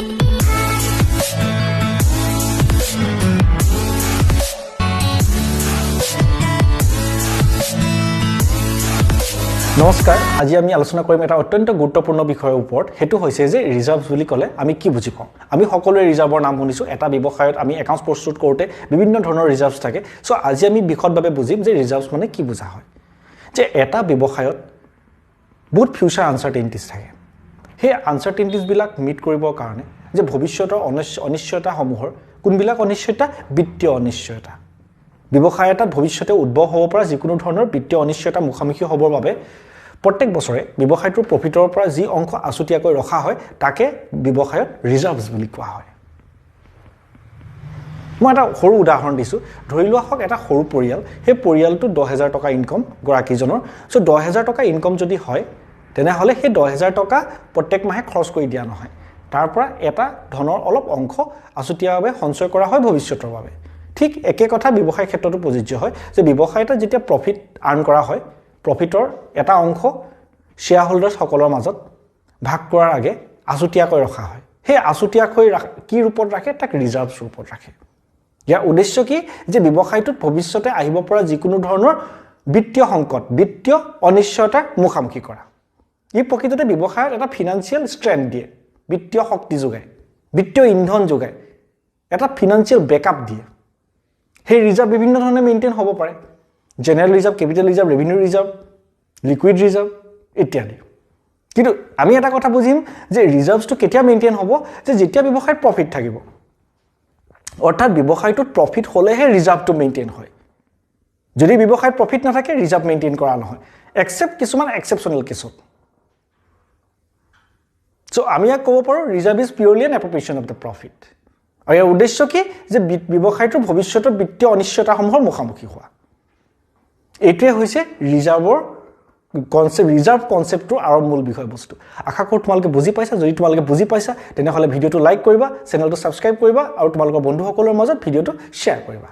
নমস্কাৰ আজি আমি আলোচনা কৰিম এটা অত্যন্ত গুৰুত্বপূৰ্ণ বিষয়ৰ ওপৰত হেতু হৈছে যে ৰিজাৰ্ভছ বুলি ক'লে আমি কি বুজি পাওঁ আমি সকলোৱে ৰিজাৰ্ভৰ নাম শুনিছো এটা ব্যৱসায়ত আমি একাউণ্টছ প্ৰস্তুত কৰোতে বিভিন্ন ধৰণৰ ৰিজাৰ্ভছ থাকে সো আজি আমি বিশদভাৱে বুজিম যে ৰিজাৰ্ভছ মানে কি বুজা হয় যে এটা ব্যৱসায়ত বহুত ফিউচাৰ আনসাৰ্টেইনিটিজ থাকে সেই আনসাৰ্টেইনিটিজ বিলাক মিট কৰিবৰ কাৰণে যে ভৱিষ্যতৰ অনিশ্চয়তাসমূহৰ কোনবিলাক অনিশ্চয়তা বিত্তীয় অনিশ্চয়তা ব্যৱসায় এটা ভৱিষ্যতে উদ্ভৱ হ'ব পৰা যিকোনো ধৰণৰ বিত্তীয় অনিশ্চয়তা মুখামুখি হ'বৰ বাবে প্ৰত্যেক বছৰে ব্যৱসায়টোৰ প্ৰফিটৰ পৰা যি অংশ আছুতীয়াকৈ ৰখা হয় তাকে ব্যৱসায়ত ৰিজাৰ্ভছ বুলি কোৱা হয় মই এটা সৰু উদাহৰণ দিছো ধৰি লোৱা হক এটা সৰু পৰিয়াল সেই পৰিয়ালটো 10000 টকা ইনকাম গৰাকীজনৰ সো 10000 টকা ইনকাম যদি হয় তেনেহলে সেই 10000 টকা প্ৰত্যেক মাহে খৰচ কৰি দিয়া নহয় তাৰ পৰা এটা ধনৰ অলপ অংশ আছুতীয়াভাৱে সঞ্চয় কৰা হয় ভৱিষ্যতৰ বাবে ঠিক একে কথা ব্যৱসায় ক্ষেত্ৰতো প্ৰযোজ্য হয় যে ব্যৱসায়টা যেতিয়া প্ৰফিট আৰ্ন কৰা হয় প্ৰফিটৰ এটা অংশ শেয়াৰ হোল্ডাৰ্ছ সকলৰ মাজত ভাগ কৰাৰ আগে আছুতীয়াকৈ ৰখা হয় সেই আছুতীয়াকৈ কি ৰূপত ৰাখে তাক ৰিজাৰ্ভছ ৰূপত ৰাখে ইয়াৰ উদ্দেশ্য কি যে ব্যৱসায়টোত ভৱিষ্যতে আহিব পৰা যিকোনো ধৰণৰ বিত্তীয় সংকট বিত্তীয় অনিশ্চয়তাৰ মুখামুখি কৰা এই প্ৰকৃততে ব্যৱসায়ত এটা ফিনান্সিয়েল ষ্ট্ৰেংথ দিয়ে বিত্তীয় শক্তি যোগায় বিত্তীয় ইন্ধন যোগায় এটা ফিনান্সিয়েল বেকআপ দিয়ে সেই ৰিজাৰ্ভ বিভিন্ন ধৰণে মেইনটেইন হ'ব পাৰে general reserve capital reserve revenue reserve liquid reserve ইত্যাদি কিন্তু আমি এটা কথা বুজিম যে ৰিজাৰ্ভছটো কেতিয়া মেইনটেইন হ'ব যে যেতিয়া ব্যৱসায়ত প্ৰফিট থাকিব অৰ্থাৎ ব্যৱসায়টোত প্ৰফিট হ'লেহে ৰিজাৰ্ভটো মেইনটেইন হয় যদি ব্যৱসায়ত প্ৰফিট নাথাকে ৰিজাৰ্ভ মেইনটেইন কৰা নহয় এক্সেপ্ট কিছুমান এক্সেপচনেল কেছত সো আমি ইয়াক ক'ব পাৰোঁ reserve is purely an appropriation of the profit আৰু ইয়াৰ উদ্দেশ্য কি যে ব্যৱসায়টোৰ ভৱিষ্যতৰ বিত্তীয় অনিশ্চয়তাসমূহৰ মুখামুখি হোৱা এইটোৱে হৈছে ৰিজাৰ্ভৰ কনসেপ্ট ৰিজাৰ্ভ কনসেপ্টৰ আৰু মূল বিষয়বস্তু আশা কৰোঁ তোমালোকে বুজি পাইছা যদি তোমালোকে বুজি পাইছা তেনেহলে ভিডিওটো লাইক কৰিবা চেনেলটো সাবস্ক্ৰাইব কৰিবা আৰু তোমালোকৰ বন্ধুসকলৰ মাজত ভিডিওটো শ্বেয়াৰ কৰিবা